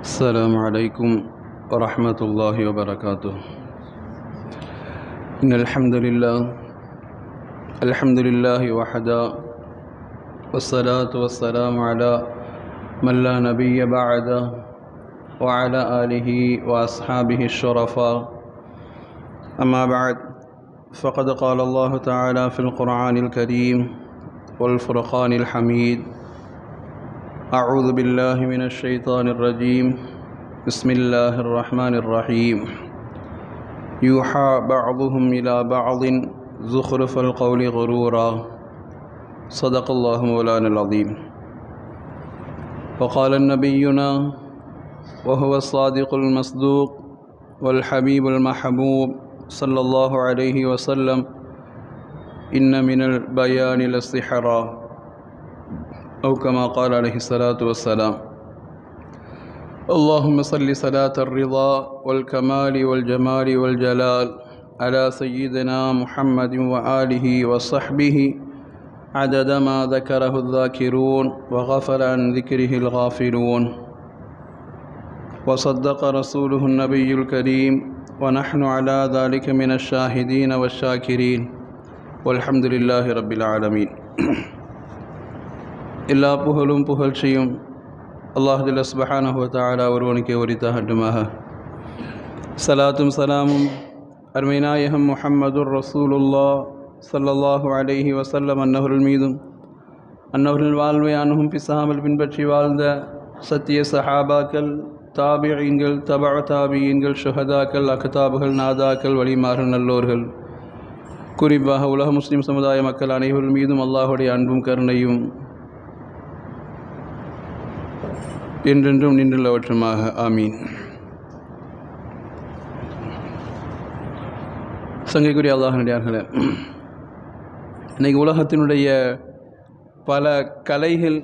السلام عليكم ورحمة الله وبركاته. إن الحمد لله وحده، والصلاة والسلام على من لا نبي بعده، وعلى آله وأصحابه الشرفاء. أما بعد، فقد قال الله تعالى في القرآن الكريم والفرقان الحميد: أعوذ بالله من الشيطان الرجيم، بسم الله الرحمن الرحيم. يوحى بعضهم إلى بعض زخرف القول غرورا. صدق الله مولانا العظيم. وقال نبينا وهو الصادق المصدوق والحبيب المحبوب صلى الله عليه وسلم: إن من البيان للسحرا، أو كما قال عليه الصلاة والسلام. اللهم صل صلاة الرضا والكمال والجمال والجلال على سيدنا محمد وآله وصحبه عدد ما ذكره الذاكرون وغفل عن ذكره الغافلون، وصدق رسوله النبي الكريم، ونحن على ذلك من الشاهدين والشاكرين، والحمد لله رب العالمين. எல்லா புகழும் புகழ்ச்சியும் அல்லாஹ் ஜல்ல சுப்ஹானஹு வ தஆலா ஒருவனுக்கே உரித்தாகட்டுமாக. ஸலாத்தும் சலாமும் அருமை நாயகம் முஹம்மதுர் ரசூலுல்லாஹ் ஸல்லல்லாஹு அலைஹி வஸல்லம் அன்னவர்கள் மீதும், அன்னவர்கள் வாழ்வை அணுகும் பிசாமல் பின்பற்றி வாழ்ந்த சத்திய சஹாபாக்கள், தாபிஈன்கள், தபஅ தாபிஈன்கள், ஷுஹதாக்கள், அக்தாபுகள், நாதாக்கள், வலிமார்கள், நல்லோர்கள், குறிப்பாக உலக முஸ்லிம் சமுதாய மக்கள் அனைவர்கள் மீதும் அல்லாஹுடைய அன்பும் கருணையும் என்றென்றும் நின்றுள்ளவற்றுமாக. ஆமீன். சங்கைக்குரிய அல்லாஹ்வினடியார்களே, இன்றைக்கு உலகத்தினுடைய பல கலைகள்,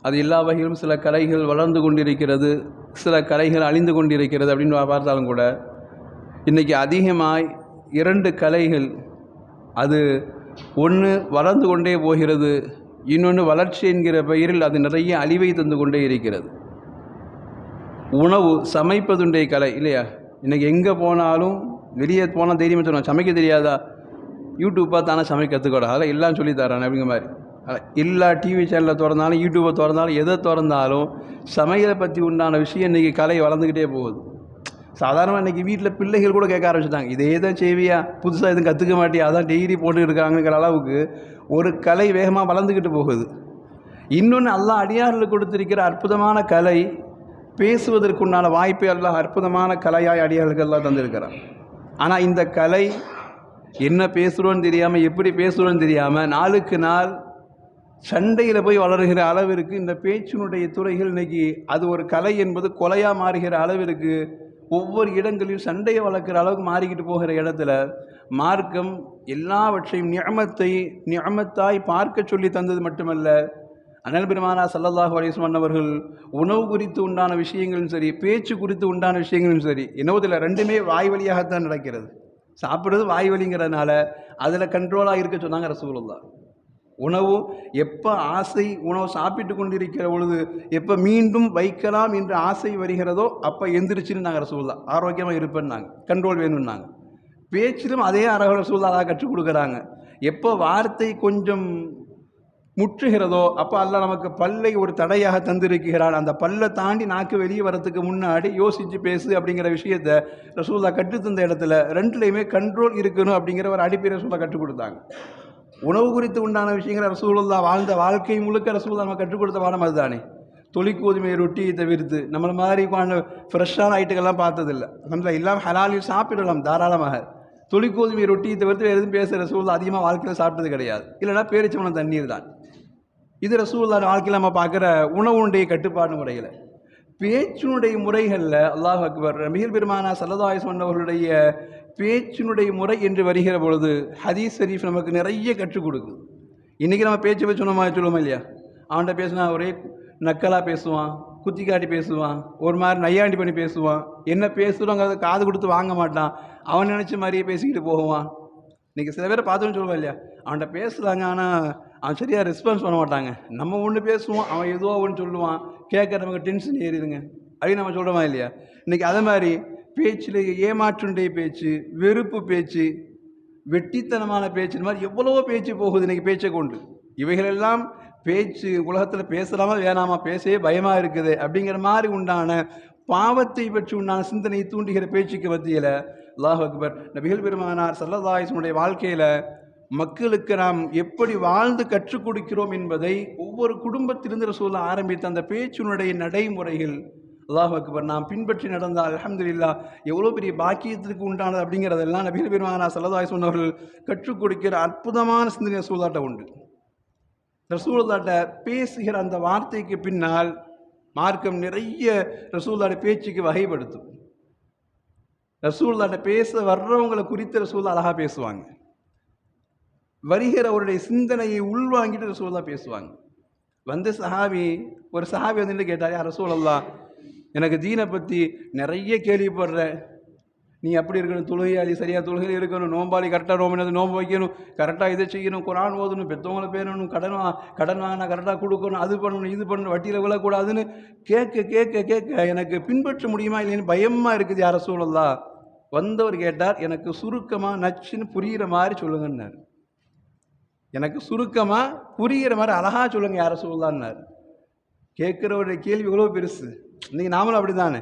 அது எல்லா வகையிலும் சில கலைகள் வளர்ந்து கொண்டிருக்கிறது, சில கலைகள் அழிந்து கொண்டிருக்கிறது அப்படின்னு பார்த்தாலும் கூட இன்றைக்கி அதிகமாய் இரண்டு கலைகள், அது ஒன்று வளர்ந்து கொண்டே போகிறது, இன்னொன்று வளர்ச்சி என்கிற பெயரில் அது நிறைய அழிவை தந்து கொண்டே இருக்கிறது. உணவு சமைப்பதுடைய கலை இல்லையா? இன்றைக்கி எங்கே போனாலும், வெளியே போனால் தைரியமாக சொல்லுவாங்க, சமைக்க தெரியாதா, யூடியூப் பார்த்தானே சமைக்க கற்றுக்கூட, அதெல்லாம் எல்லாம் சொல்லித்தரான் அப்படிங்கிற மாதிரி. எல்லா டிவி சேனலில் திறந்தாலும், யூடியூப்பை திறந்தாலும், எதை திறந்தாலும் சமையலை பற்றி உண்டான விஷயம் இன்றைக்கி கலை வளர்ந்துக்கிட்டே போகுது. சாதாரணமாக இன்றைக்கி வீட்டில் பிள்ளைகள் கூட கேட்க ஆரம்பிச்சுட்டாங்க, இதே தான் செய்வியா, புதுசாக எதுவும் கற்றுக்க மாட்டியா, அதான் டெய்லி போட்டுக்கிட்டு இருக்காங்கிற அளவுக்கு ஒரு கலை வேகமாக வளர்ந்துக்கிட்டு போகுது. இன்னொன்று, அல்லாஹ் அடியார்களுக்கு கொடுத்திருக்கிற அற்புதமான கலை, பேசுவதற்குண்டான வாய்ப்பை அல்லாஹ் அற்புதமான கலையாய் அடியார்களுக்கு எல்லாம் தந்திருக்கிறான். ஆனால் இந்த கலை என்ன பேசுகிறோன்னு தெரியாமல், எப்படி பேசுகிறோன்னு தெரியாமல், நாளுக்கு நாள் சண்டையில் போய் வளர்கிற அளவிற்கு இந்த பேச்சினுடைய துறைகள் இன்றைக்கி அது ஒரு கலை என்பது கொலையாக மாறுகிற அளவிற்கு ஒவ்வொரு இடங்களில் சண்டையை வளர்க்குற அளவுக்கு மாறிக்கிட்டு போகிற இடத்துல மார்க்கம் எல்லாவற்றையும் நிஅமத்தாய் பார்க்க சொல்லி தந்தது மட்டுமல்ல, அனல் பெருமானா ஸல்லல்லாஹு அலைஹி வஸல்லம் அவர்கள் உணவு குறித்து உண்டான விஷயங்களும் சரி, பேச்சு குறித்து உண்டான விஷயங்களும் சரி, என்னவதில் ரெண்டுமே வாய் வழியாகத்தான் நடக்கிறது. சாப்பிட்றது வாய் வழிங்கிறதுனால அதில் கண்ட்ரோலாக இருக்க சொன்னாங்க ரசூலுல்லாஹ். உணவு எப்போ உணவு சாப்பிட்டு கொண்டிருக்கிற பொழுது எப்போ மீண்டும் வைக்கலாம் என்று ஆசை வருகிறதோ அப்போ எந்திரிச்சுன்னு நாங்கள் ரசூலுல்லாஹ் ஆரோக்கியமாக இருப்பேன்னு நாங்கள் கண்ட்ரோல் வேணும்னாங்க. பேச்சிலும் அதே ரசூலுல்லாஹ் அதாக கற்றுக் கொடுக்குறாங்க. எப்போ வார்த்தை கொஞ்சம் முற்றுகிறதோ அப்போ அல்லாஹ் நமக்கு பல்லை ஒரு தடையாக தந்திருக்கிறான். அந்த பல்லை தாண்டி நாக்கு வெளியே வரத்துக்கு முன்னாடி யோசித்து பேசு அப்படிங்கிற விஷயத்தை ரசூலுல்லாஹ் கற்றுத்தந்த இடத்துல ரெண்டுலேயுமே கண்ட்ரோல் இருக்கணும் அப்படிங்கிற ஒரு அடிப்படை ரசூலுல்லாஹ் கற்றுக் கொடுத்தாங்க. உணவு குறித்து உண்டான விஷயங்களை ரசூலுல்லாஹ் வாழ்ந்த வாழ்க்கை முழுக்க ரசூலுல்லாஹ் நம்ம கற்றுக் கொடுத்த பாடம் அதுதானே. தொழிற்கோதுமை ரொட்டியை தவிர்த்து நம்மள மாதிரி ஃப்ரெஷ்ஷான ஐட்டங்கள்லாம் பார்த்ததில்லை. நம்ம எல்லாம் ஹலாலில் சாப்பிடலாம் தாராளமாக. தொழிற்கோதுமை ரொட்டியை தவிர்த்து எதுவும் பேசுகிற ரசூலுல்லாஹ் அதிகமாக வாழ்க்கையில் சாப்பிட்டது கிடையாது. இல்லைனா பேரிச்சம்பழம் தண்ணீர் தான். இது ரசூலுல்லாஹ் வாழ்க்கையில் நம்ம பார்க்குற உணவுடைய கட்டுப்பாடு முறையில். பேச்சினுடைய முறைகளில் அல்லாஹ் அக்பர், நபிகள் பெருமானா ஸல்லல்லாஹு அலைஹி வஸல்லம் அவர்களுடைய பேச்சினுடைய முறை என்று வருகிற பொழுது ஹதீஸ் ஷரீஃப் நமக்கு நிறைய கற்றுக் கொடுக்குது. இன்றைக்கி நம்ம பேச்சு சொல்லுவோமா இல்லையா? அவன்கிட்ட பேசினா ஒரே நக்கலாக பேசுவான், குத்தி காட்டி பேசுவான், ஒரு மாதிரி நையாண்டி பண்ணி பேசுவான், என்ன பேசுகிறோங்கிறத காது கொடுத்து வாங்க மாட்டான், அவன் நினச்ச மாதிரியே பேசிக்கிட்டு போவான். இன்றைக்கி சில பேரை பார்த்தோன்னு சொல்லுவான் இல்லையா, அவன்கிட்ட பேசுகிறாங்க ஆனால் அவன் சரியாக ரெஸ்பான்ஸ் பண்ண மாட்டாங்க. நம்ம ஒன்று பேசுவோம், அவன் ஏதோ ஒன்று சொல்லுவான், கேட்குற நமக்கு டென்ஷன் ஏறிடுங்க. அப்படின்னு நம்ம சொல்கிறோமா இல்லையா? இன்றைக்கி அதே மாதிரி பேச்சில் ஏமாற்றுடைய பேச்சு, வெறுப்பு பேச்சு, வெட்டித்தனமான பேச்சு, இந்த மாதிரி எவ்வளவோ பேச்சு போகுது இன்றைக்கி பேச்சை கொண்டு. இவைகளெல்லாம் பேச்சு உலகத்தில் பேசலாமா வேணாமா, பேசவே பயமாக இருக்குது அப்படிங்கிற மாதிரி உண்டான பாவத்தை பற்றி உண்டான சிந்தனையை தூண்டுகிற பேச்சுக்கு மத்தியில் அல்லாஹ் அக்பர், நபிகள் பெருமானார் ஸல்லல்லாஹு அலைஹி வஸல்லம் வாழ்க்கையில் மக்களுக்கு நாம் எப்படி வாழ்ந்து கற்றுக் கொடுக்கிறோம் என்பதை ஒவ்வொரு குடும்பத்திலிருந்து ரசூலுல்லாஹ் ஆரம்பித்த அந்த பேச்சினுடைய நடைமுறைகள் அல்லாஹ் அக்பர் நாம் பின்பற்றி நடந்தால் அல்ஹம்துலில்லாஹ் எவ்வளோ பெரிய பாக்கியத்திற்கு உண்டானது அப்படிங்கிறதெல்லாம் நபிகள் பெருமானார் ஸல்லல்லாஹு அலைஹி வஸல்லம் அவர்கள் கற்றுக் கொடுக்கிற அற்புதமான சிந்தனை ரசூலுல்லாஹ்ட்ட உண்டு. ரசூலுல்லாஹ்ட்ட பேசுகிற அந்த வார்த்தைக்கு பின்னால் மார்க்கம் நிறைய ரசூலுல்லாஹ்வுடைய பேச்சுக்கு வகைப்படுத்தும். ரசூலுல்லாஹ்ட்ட பேச வர்றவங்களை குறித்து ரசூலுல்லாஹ் அழகாக பேசுவாங்க. வருகிறவருடைய சிந்தனையை உள்வாங்கிட்டு ரசூலுல்லாஹ் பேசுவாங்க. வந்து ஒரு சஹாபி வந்துட்டு கேட்டார், யா ரசூலல்லாஹ், எனக்கு தீனை பற்றி நிறைய கேள்விப்படுறேன், நீ அப்படி இருக்கணும், தொழுகையாளி சரியாக தொழுகை இருக்கணும், நோம்பாளி கரெக்டாக நோம்பு வைக்கணும், கரெக்டாக இதை செய்யணும், குரான் ஓதணும், பெற்றவங்களை பேரணும், கடன் வாங்கினா கரெக்டாக கொடுக்கணும், அது பண்ணணும், இது பண்ணணும், வட்டியில் விழக்கூடாதுன்னு கேட்க கேட்க கேட்க எனக்கு பின்பற்ற முடியுமா இல்லைன்னு பயமாக இருக்குது யா ரசூலல்லாஹ். வந்தவர் கேட்டார், எனக்கு சுருக்கமாக நச்சுன்னு புரிகிற மாதிரி சொல்லுங்கன்னார். எனக்கு சுருக்கமாக புரிகிற மாதிரி அழகாக சொல்லுங்க யா ரசூலல்லாஹ்னார். கேட்குறவருடைய கேள்வி எவ்வளோ பெருசு. இன்றைக்கி நாமளும் அப்படி தானே,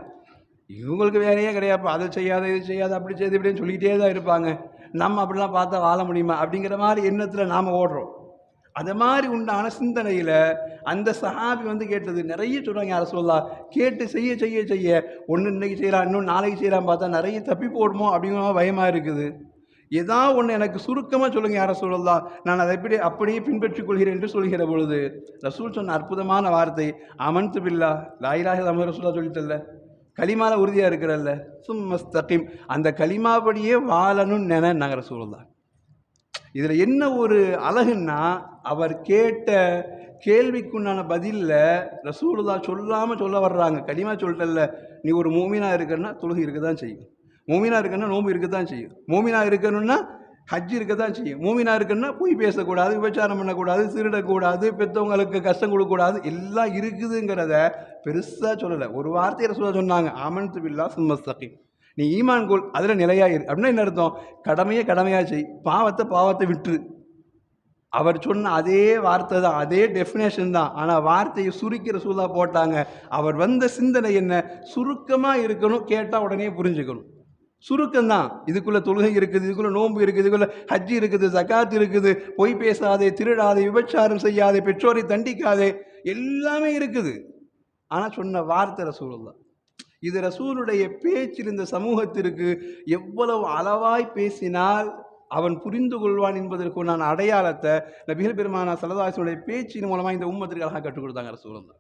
இவங்களுக்கு வேலையே கிடையாது, அதை செய்யாத இது செய்யாத அப்படி செய்து இப்படின்னு சொல்லிகிட்டே தான் இருப்பாங்க, நம்ம அப்படிலாம் பார்த்தா வாழ முடியுமா அப்படிங்கிற மாதிரி எண்ணத்தில் நாம் ஓடுறோம். அது மாதிரி உண்டான சிந்தனையில் அந்த சஹாபி வந்து கேட்டது நிறைய சொல்கிறாங்க யாரை சொல்லலாம். கேட்டு செய்ய செய்ய செய்ய ஒன்று இன்றைக்கி செய்யலாம், இன்னும் நாளைக்கு செய்யலாம், பார்த்தா நிறைய தப்பி போடுமோ அப்படிங்கிற பயமாக இருக்குது. ஏதாவது ஒன்று எனக்கு சுருக்கமாக சொல்லுங்கள் யாரை சொல்லலாம், நான் அதை அப்படியே பின்பற்றிக் கொள்கிறேன் என்று சொல்கிற பொழுது ரசூல் சொன்ன அற்புதமான வார்த்தை, அமன்து பில்லா லா இலாஹ இல்லல்லாஹ் ரசூலா சொல்லிட்டல்ல, கலிமால உறுதியாக இருக்கிறல்ல, சும்மஸ்தகீம், அந்த கலிமாபடியே வாழணும்னு நாங்கள் ரசூலுல்லாஹ். இதில் என்ன ஒரு அழகுன்னா, அவர் கேட்ட கேள்விக்குண்டான பதிலில் ரசூலுல்லாஹ் சொல்லாமல் சொல்ல வர்றாங்க. கலிமா சொல்லிட்டல்ல, நீ ஒரு மூமினா இருக்கன்னா தொழுகை இருக்க தான் செய்யும், மூமினா இருக்கன்னா நோம்பு இருக்க தான் செய்யும், மூமினா இருக்கணும்னா ஹஜ் இருக்க தான் செய்யும், மூமினா இருக்குன்னா பொய் பேசக்கூடாது, விபச்சாரம் பண்ணக்கூடாது, திருடக்கூடாது, பெற்றவங்களுக்கு கஷ்டம் கொடுக்கக்கூடாது, எல்லாம் இருக்குதுங்கிறத பெருசாக சொல்லலை. ஒரு வார்த்தையை ரசூலுல்லாஹ் சொன்னாங்க, ஆமன்து பில்லாஹ் சும்மஸ்தகீம், நீ ஈமான் கொள், அதில் நிலையாயிரு. அப்படின்னா என்ன அர்த்தம்? கடமையாக செய், பாவத்தை விட்டுரு. அவர் சொன்ன அதே வார்த்தை தான், அதே டெஃபினேஷன் தான். ஆனால் வார்த்தையை சுருக்கி ரசூலுல்லாஹ் போட்டாங்க. அவர் வந்த சிந்தனை என்ன? சுருக்கமாக இருக்கணும், கேட்டால் உடனே புரிஞ்சுக்கணும். சுருக்கம்தான். இதுக்குள்ளே தொழுகை இருக்குது, இதுக்குள்ளே நோன்பு இருக்குது, இதுக்குள்ளே ஹஜ் இருக்குது, ஜகாத் இருக்குது, பொய் பேசாதே, திருடாதே, விபச்சாரம் செய்யாதே, பெற்றோரை தண்டிக்காதே, எல்லாமே இருக்குது. ஆனால் சொன்ன வார்த்தை ரசூலுல்லாஹ். இது ரசூலுடைய பேச்சில் இந்த சமூகத்திற்கு எவ்வளவு அளவாய் பேசினால் அவன் புரிந்து கொள்வான் என்பதற்கு நான் அடையாளத்தை நபிகள் பெருமானார் ஸல்லல்லாஹு அலைஹி வஸல்லம் பேச்சின் மூலமாக இந்த உம்மத்திற்கு அழகாக கற்றுக் கொடுத்தாங்க ரசூலுல்லாஹ்.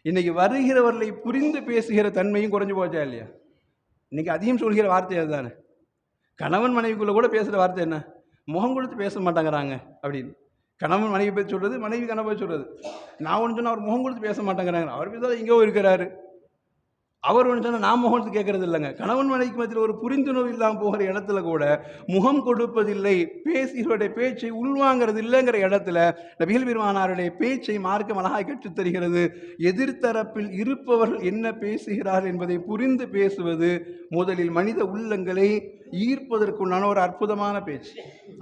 இன்னைக்கு வருகிறவர்களை புரிந்து பேசுகிற தன்மையும் குறைஞ்சு போச்சா இல்லையா? இன்னைக்கு அதிகம் சொல்கிற வார்த்தை அதுதானே. கணவன் மனைவிக்குள்ளே கூட பேசுகிற வார்த்தை என்ன? முகம் கொடுத்து பேச மாட்டேங்கிறாங்க அப்படின்னு. கணவன் மனைவி பேச சொல்கிறது, மனைவி கணவன் சொல்கிறது. நான் ஒன்று சொன்னால் அவர் முகம் கொடுத்து பேச மாட்டேங்கிறாங்க, அவர் பேசாத எங்கேயோ இருக்கிறாரு. அவர் ஒன்று சொன்னால் நான் முகம் கொடுத்து கேட்கறது இல்லைங்க. கணவன் மனைவிக்கு மத்தியில் ஒரு புரிந்துணர்வு இல்லாமல் போகிற இடத்துல கூட முகம் கொடுப்பதில்லை, பேசுகிறவருடைய பேச்சை உள்வாங்கிறது இல்லைங்கிற இடத்துல நபிகள் பெருமானாருடைய பேச்சை மார்க்கம் அழகாக கற்றுத் தருகிறது. எதிர்த்தரப்பில் இருப்பவர்கள் என்ன பேசுகிறார்கள் என்பதை புரிந்து பேசுவது முதலில் மனித உள்ளங்களை ஈர்ப்பதற்குண்டான ஒரு அற்புதமான பேச்சு.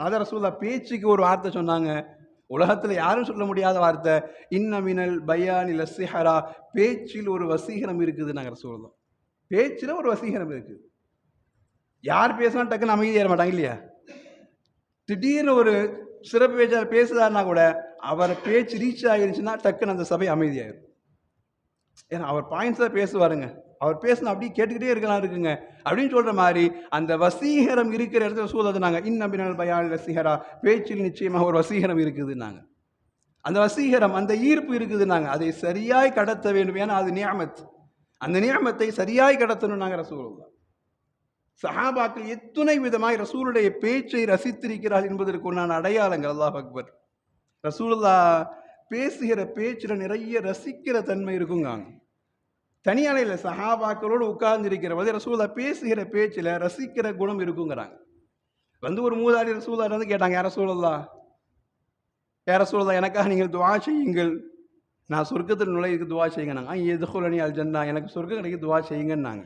அதை ரசூலுல்லாஹ் பேச்சுக்கு ஒரு வார்த்தை சொன்னாங்க, உலகத்தில் யாரும் சொல்ல முடியாத வார்த்தை, இன்னமினல் பயானில் சிஹரா, பேச்சில் ஒரு வசீகரம் இருக்குது. நாங்கள் சொல்லலாம், பேச்சில் ஒரு வசீகரம் இருக்குது. யார் பேசினா டக்குன்னு அமைதி ஏற மாட்டாங்க இல்லையா? திடீர்னு ஒரு சிறப்பு பேச்சாளர் பேசுகிறாருன்னா கூட அவர் பேச்சு ரீச் ஆகிருச்சுன்னா டக்குன்னு அந்த சபை அமைதியாயிரும். ஏன்னா அவர் பாயிண்ட்ஸ் தான் பேசுவாருங்க, அவர் பேசினா அப்படியே கேட்டுக்கிட்டே இருக்கலாம் இருக்குங்க அப்படின்னு சொல்கிற மாதிரி அந்த வசீகரம் இருக்கிற இடத்துல சூழல்னாங்க. இன்னபினல் பயான் வசீகரா, பேச்சில் நிச்சயமாக ஒரு வசீகரம் இருக்குதுன்னாங்க. அந்த வசீகரம், அந்த ஈர்ப்பு இருக்குதுன்னாங்க. அதை சரியாய் கடத்த வேண்டும், ஏன்னா அது நியாமத். அந்த நியாமத்தை சரியாய் கடத்தணும் நாங்கள் ரசூலுல்லாஹ். சஹாபாக்கள் எத்துணை விதமாய் ரசூலுடைய பேச்சை ரசித்திருக்கிறார்கள் என்பதற்கு நான் அடையாளங்கள். அல்லாஹ் அக்பர். ரசூலுல்லாஹ் பேசுகிற பேச்சில் நிறைய ரசிக்கிற தன்மை இருக்குங்க. தனியான இல்லை, சஹாபாக்களோடு உட்கார்ந்து போது ரசூலுல்லாஹ் பேசுகிற பேச்சில் ரசிக்கிற குணம் இருக்குங்கிறாங்க. வந்து ஒரு மூதாடி ரசூலுல்லாஹ் வந்து கேட்டாங்க, யார ரசூலுல்லாஹ் எனக்காக நீங்கள் துஆ செய்யுங்கள், நான் சொர்க்கத்தில் நுழையிருக்கு துவா செய்யுங்கன்னாங்க. எதுகுலனி அல் ஜன்னா, எனக்கு சொர்க்கம் கிடைக்க துவா செய்யுங்கன்னாங்க.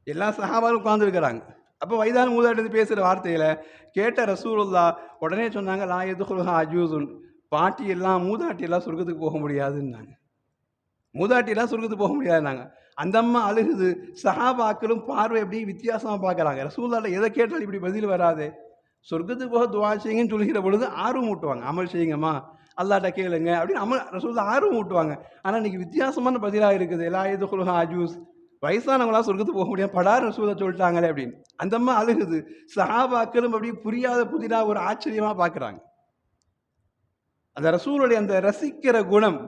எல்லா சஹாபாலும் உட்கார்ந்துருக்கிறாங்க. அப்போ வயதான மூதாட்டி பேசுகிற வார்த்தையில் கேட்ட ரசூலுல்லா உடனே சொன்னாங்க, லா எதுகுலுஹா அஜூசுன், பாட்டி எல்லாம் மூதாட்டி எல்லாம் சொர்க்கத்துக்கு போக முடியாதுன்னாங்க. மூதாட்டிலாம் சொர்க்கத்துக்கு போக முடியாதுன்னாங்க. அந்த அம்மா அழுகுது. சஹாபாக்களும் பார்வை எப்படி வித்தியாசமாக பார்க்குறாங்க. ரசூலுல்லாஹ் எதை கேட்டாலும் இப்படி பதில் வராது. சொர்க்கத்துக்கு போக துவா செய்யுங்கன்னு சொல்லுகிற பொழுது ஆர்வம் ஊட்டுவாங்க. அமல் செய்யுங்கம்மா, அல்லாட்ட கேளுங்க அப்படின்னு ரசூலுல்லாஹ் ஆர்வம் ஊட்டுவாங்க. ஆனால் இன்னைக்கு வித்தியாசமான பதிலாக இருக்குது. லா எதுகுலுஹா அஜூஸ், வயசானவங்களாம் சொர்க்கத்துக்கு போக முடியாது, படார் ரசூலை சொல்லிட்டாங்களே அப்படின்னு. அந்த அம்மா அழுகுது. சஹாபாக்களும் அப்படி புரியாத புதிராக ஒரு ஆச்சரியமாக பார்க்குறாங்க. அந்த ரசூலுடைய அந்த ரசிக்கிற குணம்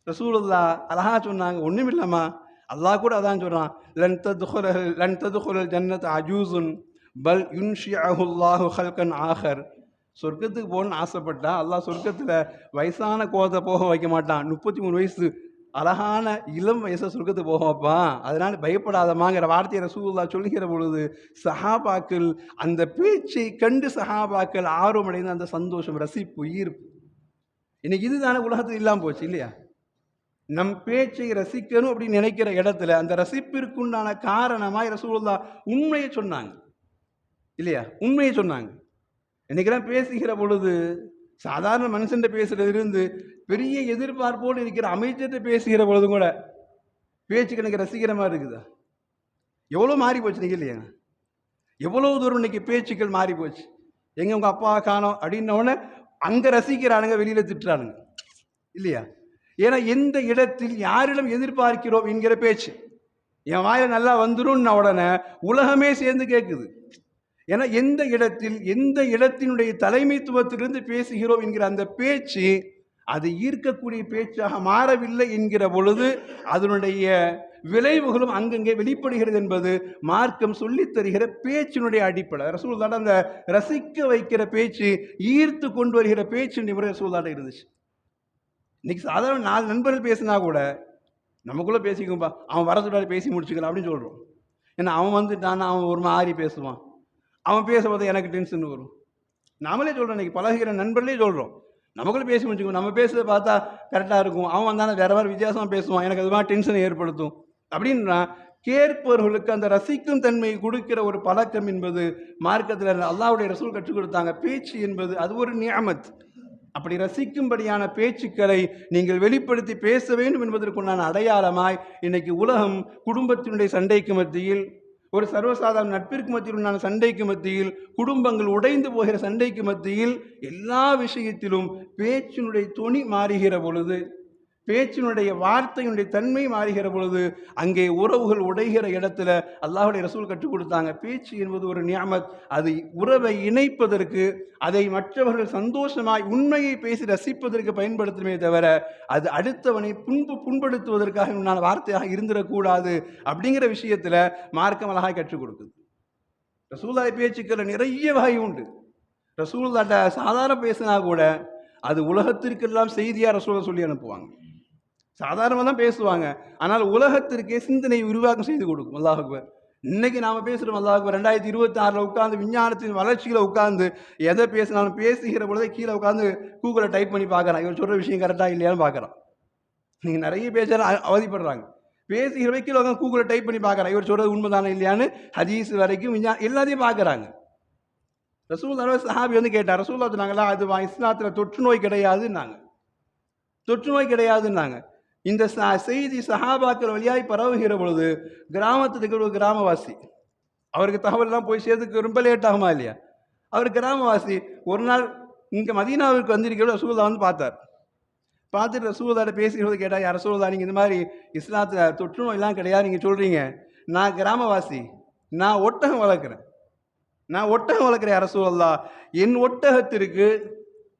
ரசூலுல்லா அழகா சொன்னாங்க. ஒன்றுமில்லம்மா, அல்லாஹ் கூட அதான் சொல்கிறான், லன் ததுகுலல் ஜன்னத் அஜூசுன் பல் யுன்ஷிஅஹுல்லாஹு ஹல்கன் ஆஹர். சொர்க்கத்துக்கு போகணும்னு ஆசைப்பட்டா அல்லாஹ் சொர்க்கத்தில் வயசான கோதை போக வைக்க மாட்டான். 33 வயசு அழகான இளம் வயசை சொர்க்கத்துக்கு போக வைப்பான். அதனால் பயப்படாதமாங்கிற வார்த்தையை ரசூலுல்லா சொல்லுகிற பொழுது சஹாபாக்கள் அந்த பேச்சை கண்டு சஹாபாக்கள் ஆர்வமடைந்த அந்த சந்தோஷம், ரசிப்பு, ஈர்ப்பு. இன்னைக்கு இதுதானே உலகத்தில் இல்லாமல் போச்சு இல்லையா? நம் பேச்சை ரசிக்கணும் அப்படின்னு நினைக்கிற இடத்துல அந்த ரசிப்பிற்குண்டான காரணமாய் ரசூலுல்லாஹ் உண்மையை சொன்னாங்க இல்லையா? உண்மையை சொன்னாங்க. இன்னைக்கெல்லாம் பேசுகிற பொழுது சாதாரண மனுஷன் பேசுறது இருந்து பெரிய எதிர்பார்ப்போடு இருக்கிற அமைச்சர்கிட்ட பேசுகிற பொழுதும் கூட பேச்சுக்கு எனக்கு ரசிக்கிற மாதிரி இருக்குதா? எவ்வளோ மாறி போச்சு நீங்க இல்லையா? எவ்வளோ தூரம் இன்னைக்கு பேச்சுக்கள் மாறி போச்சு. எங்க உங்க அப்பா காணோம் அப்படின்னோடனே அங்க ரசிக்கிறானுங்க, வெளியில திட்டுறானுங்க இல்லையா? ஏன்னா எந்த இடத்தில் யாரிடம் எதிர்பார்க்கிறோம் என்கிற பேச்சு என் வாயில நல்லா வந்துடும் உடனே உலகமே சேர்ந்து கேட்குது. ஏன்னா எந்த இடத்தில் எந்த இடத்தினுடைய தலைமைத்துவத்திலிருந்து பேசுகிறோம் என்கிற அந்த பேச்சு அது ஈர்க்கக்கூடிய பேச்சாக மாறவில்லை என்கிற பொழுது அதனுடைய விளைவுகளும் அங்கங்கே வெளிப்படுகிறது என்பது மார்க்கம் சொல்லித் தருகிற பேச்சினுடைய அடிப்படை. ரசூலுல்லாஹ் அந்த ரசிக்க வைக்கிற பேச்சு, ஈர்த்து கொண்டு வருகிற பேச்சு முறை ரசூலுல்லாஹ் இருந்துச்சு. இன்னைக்கு சாதாரண 4 நண்பர்கள் பேசினா கூட நமக்குள்ளே பேசிக்கும்பா, அவன் வர சொல்றாரு பேசி முடிச்சுக்கலாம் அப்படின்னு சொல்கிறோம். ஏன்னா அவன் வந்துட்டான்னா அவன் ஒரு மாதிரி பேசுவான், அவன் பேசும்போது எனக்கு டென்ஷன் வரும். நாமளே சொல்கிறோம், இன்னைக்கு பழகிற நண்பர்களே சொல்கிறோம், நமக்குள்ளே பேசி முடிச்சுக்கோ, நம்ம பேசுறதை பார்த்தா கரெக்டாக இருக்கும், அவன் வந்தானே வேற வேறு வித்தியாசமாக பேசுவான், எனக்கு அது மாதிரி டென்ஷனை ஏற்படுத்தும் அப்படின்னா கேட்பவர்களுக்கு அந்த ரசிக்கும் தன்மையை கொடுக்கிற ஒரு பழக்கம் என்பது மார்க்கத்தில் அல்லாஹ்வுடைய ரசூல் கற்றுக் கொடுத்தாங்க. பேச்சு என்பது அது ஒரு நிஅமத். அப்படி ரசிக்கும்படியான பேச்சுக்களை நீங்கள் வெளிப்படுத்தி பேச வேண்டும் என்பதற்குண்டான அடையாளமாய் இன்னைக்கு உலகம் குடும்பத்தினுடைய சண்டைக்கு மத்தியில், ஒரு சர்வசாதாரண நட்பிற்கு மத்தியில் உண்டான சண்டைக்கு மத்தியில், குடும்பங்கள் உடைந்து போகிற சண்டைக்கு மத்தியில் எல்லா விஷயத்திலும் பேச்சினுடைய தொனி மாறுகிற பொழுது, பேச்சினுடைய வார்த்தையினுடைய தன்மை மாறுகிற பொழுது அங்கே உறவுகள் உடைகிற இடத்துல அல்லாஹ்வுடைய ரசூல் கற்றுக் கொடுத்தாங்க. பேச்சு என்பது ஒரு நிஅமத். அது உறவை இணைப்பதற்கு, அதை மற்றவர்கள் சந்தோஷமாய் உண்மையை பேசி ரசிப்பதற்கு பயன்படுத்துமே தவிர அது அடுத்தவனை புண்படுத்துவதற்காக உண்டான வார்த்தையாக இருந்துடக்கூடாது அப்படிங்கிற விஷயத்துல மார்க்கம் அழகாய் கற்றுக் கொடுக்குது. ரசூலுல்லாஹ் பேச்சுக்கள் நிறைய வகை உண்டு. ரசூலுல்லாஹ் சாதாரண பேசினா கூட அது உலகத்திற்கெல்லாம் செய்தியாக ரசூலுல்லாஹ் சொல்லி அனுப்புவாங்க. சாதாரணமாக தான் பேசுவாங்க, ஆனால் உலகத்திற்கே சிந்தனை உருவாக்கம் செய்து கொடுக்கும். அல்லாஹ் அக்பர். இன்னைக்கு நாம பேசுகிறோம் அல்லாஹ் அக்பர் 2026 உட்கார்ந்து விஞ்ஞானத்தின் வளர்ச்சியில் உட்கார்ந்து எதை பேசினாலும் பேசுகிற பொழுதே கீழே உட்காந்து கூகுளில் டைப் பண்ணி பார்க்குறான், இவர் சொல்கிற விஷயம் கரெக்டாக இல்லையான்னு பார்க்குறான். நீங்கள் நிறைய பேசலாம் அவதிப்படுறாங்க, பேசுகிற கீழே உட்காந்து கூகுளில் டைப் பண்ணி பார்க்குறான், இவர் சொல்கிறது உண்மைதானே இல்லையான்னு ஹதீஸ் வரைக்கும் விஞ்ஞானம் எல்லாத்தையும் பார்க்குறாங்க. ரசூலுல்லாஹ் சஹாபி வந்து கேட்டார், ரசூலுல்லாஹ் சொன்னாங்களா அது இஸ்லாத்தில் தொற்று நோய் கிடையாதுன்னாங்க. தொற்று நோய் கிடையாதுன்னாங்க. இந்த செய்தி சஹாபாக்கள் வழியாய் பரவுகிற பொழுது கிராமத்துக்கு இருக்கிற ஒரு கிராமவாசி, அவருக்கு தகவல்லாம் போய் சேர்த்துக்கு ரொம்ப லேட் ஆகுமா இல்லையா? அவர் கிராமவாசி ஒரு நாள் இங்கே மதீனாவிற்கு வந்திருக்கிற ரசூலுல்லாஹ் வந்து பார்த்தார். பார்த்துட்டு ரசூலுல்லாஹ் பேசுகிறது கேட்டால், யார் ரசூலுல்லாஹ் நீங்கள் இந்த மாதிரி இஸ்லாத்தில் தொற்று நோயெல்லாம் கிடையாது நீங்கள் சொல்கிறீங்க, நான் கிராமவாசி, நான் ஒட்டகம் வளர்க்குறேன், நான் ஒட்டகம் வளர்க்குறேன் யார் ரசூலுல்லாஹ்,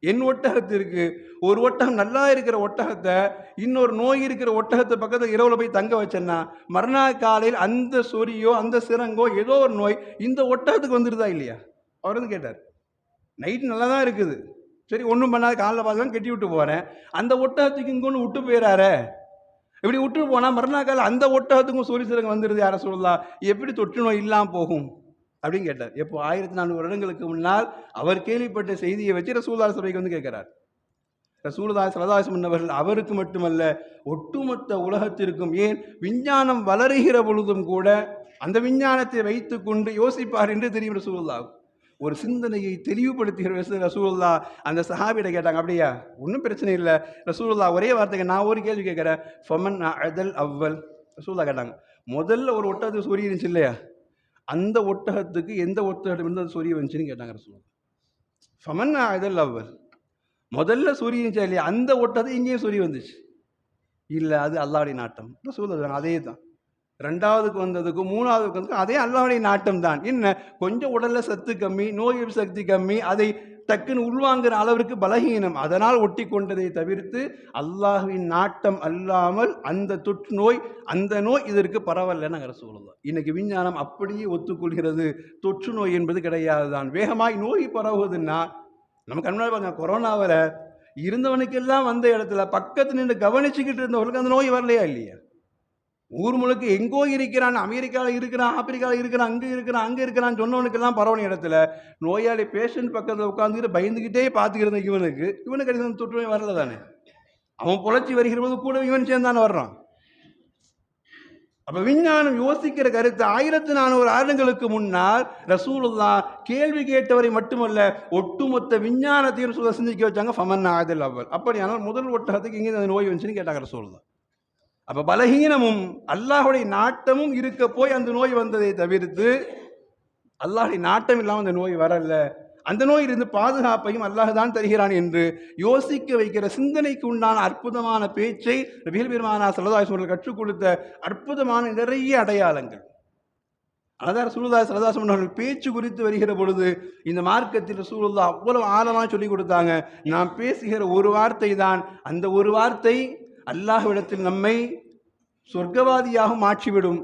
என் ஒட்டகத்திற்கு ஒரு ஒட்டகம் நல்லா இருக்கிற ஒட்டகத்தை இன்னொரு நோய் இருக்கிற ஒட்டகத்தை பக்கத்தில் இரவுல போய் தங்க வச்சேன்னா மறுநாள் காலையில் அந்த சொறியோ அந்த சிரங்கோ ஏதோ ஒரு நோய் இந்த ஒட்டகத்துக்கு வந்துருதா இல்லையா? அவர் வந்து கேட்டார். நைட்டு நல்லா தான் இருக்குது, சரி ஒன்றும் பண்ணாத, காலைல பார்க்கலாம் கட்டி விட்டு போகிறேன், அந்த ஒட்டகத்துக்கு இங்கே ஒன்று விட்டு போயிடாரே, இப்படி விட்டு போனால் மறுநாள் காலையில் அந்த ஒட்டகத்துக்கும் சொறி சிரங்கம் வந்துடுது யார சொல்லலாம், எப்படி தொற்று நோய் இல்லாமல் போகும் அப்படின்னு கேட்டார். எப்போ 1400 வருடங்களுக்கு முன்னால் அவர் கேள்விப்பட்ட செய்தியை வச்சு ரசூலுல்லாஹ் சபைக்கு வந்து கேட்கிறார். ரசூலுல்லாஹி ஸல்லல்லாஹு அலைஹி வஸல்லம் அவர்கள் அவருக்கு மட்டுமல்ல ஒட்டுமொத்த உலகத்திற்கும், ஏன் விஞ்ஞானம் வளருகிற பொழுதும் கூட அந்த விஞ்ஞானத்தை வைத்துக்கொண்டு யோசிப்பார் என்று தெரியும் ரசூலுல்லாஹ். ஒரு சிந்தனையை தெளிவுபடுத்துகிற ரசூலுல்லாஹ் அந்த சஹாபியிட கேட்டாங்க. அப்படியா, ஒன்றும் பிரச்சனை இல்லை ரசூலுல்லாஹ். ஒரே வார்த்தைக்கு நான் ஒரு கேள்வி கேட்குறேன். ஃபமன் அதல் அவ்வல், ரசூலுல்லாஹ் கேட்டாங்க. முதல்ல ஒரு ஒட்டகத்துக்கு சொறி இருந்துச்சு இல்லையா, அந்த ஒட்டகத்துக்கு எந்த ஒட்டகம் இருந்து அந்த சொறி வந்துச்சுன்னு கேட்டாங்க ரசூலுல்லாஹ். ஃபமன் அதல் அவ்வல், முதல்ல சொறி இருந்துச்சா இல்லையா, அந்த ஒட்டகத்துக்கு இங்கேயும் சொறி வந்துச்சு. இல்லை, அது அல்லாஹ்வுடைய நாட்டம். ரசூலுல்லாஹ் அதே தான். ரெண்டாவதுக்கு வந்ததுக்கும் மூணாவதுக்கு வந்ததுக்கும் அதே அல்லாஹ்வுடைய நாட்டம் தான். என்ன, கொஞ்சம் உடல்ல சத்து கம்மி, நோய் எதிர்ப்பு சக்தி கம்மி, அதை டக்குன்னு உள்வாங்குற அளவிற்கு பலகீனம், அதனால் ஒட்டி கொண்டதை தவிர்த்து அல்லாஹ்வின் நாட்டம் அல்லாமல் அந்த தொற்று நோய், அந்த நோய் இதற்கு பரவலைன்னு நாங்கள் சொல்லலாம். இன்னைக்கு விஞ்ஞானம் அப்படியே ஒத்துக்கொள்கிறது, தொற்று நோய் என்பது கிடையாது தான். வேகமாய் நோய் பரவுவதுன்னா நமக்கு முன்னாடி பாருங்க, கொரோனாவில் இருந்தவனுக்கெல்லாம் வந்த இடத்துல பக்கத்து நின்று கவனிச்சுக்கிட்டு இருந்தவர்களுக்கு அந்த நோய் வரலையா இல்லையா? ஊர் முழுக்க எங்கோ இருக்கிறான், அமெரிக்காவில் இருக்கிறான், ஆப்பிரிக்காவில் இருக்கிறான், அங்கே இருக்கிறான்னு சொன்னவனுக்கெல்லாம் பரவன இடத்துல நோயாளி பேஷண்ட் பக்கத்தில் உட்காந்துக்கிட்டு பயந்துக்கிட்டே பார்த்துக்கிறத இவனுக்கு அடித்த தொற்று நோய் வரல தானே. அவன் புழைச்சி வருகிற போது கூட இவன் சேர்ந்தானே வர்றான். அப்ப விஞ்ஞானம் யோசிக்கிற கருத்து 1400 ஆண்டுகளுக்கு முன்னால் ரசூலுல்லாஹ் கேள்வி கேட்டவரை மட்டுமல்ல ஒட்டுமொத்த விஞ்ஞானத்தையும் ரசூலுல்லாஹ் சிந்திக்க வச்சாங்க. ஃபமன் ஆதல் அவ்வல், அப்படியானால் முதல் ஒட்டகத்துக்கு இங்கே அந்த நோய் வந்துச்சுன்னு கேட்டாங்க ரசூலுல்லாஹ். அப்ப பலகீனமும் அல்லாஹ்வுடைய நாட்டமும் இருக்க போய் அந்த நோய் வந்ததை தவிர்த்து அல்லாஹ்வுடைய நாட்டம் இல்லாமல் அந்த நோய் வரல. அந்த நோயிலிருந்து பாதுகாப்பையும் அல்லாஹ் தான் தருகிறான் என்று யோசிக்க வைக்கிற சிந்தனைக்கு உண்டான அற்புதமான பேச்சை நபிகள் பெருமானார் ஸல்லல்லாஹு அலைஹி வஸல்லம் கற்றுக் கொடுத்த அற்புதமான நிறைய அடையாளங்கள். அதான் ரசூலுல்லாஹி ஸல்லல்லாஹு அலைஹி வஸல்லம் பேச்சு குறித்து வருகிற பொழுது இந்த மார்க்கத்தில் ரசூலுல்லாஹ் அவ்வளவு ஆழமாக சொல்லிக் கொடுத்தாங்க. நாம் பேசுகிற ஒரு வார்த்தை தான், அந்த ஒரு வார்த்தை அல்லாஹ்விடத்தில் நம்மை சொர்க்கவாதியாக மாற்றிவிடும்.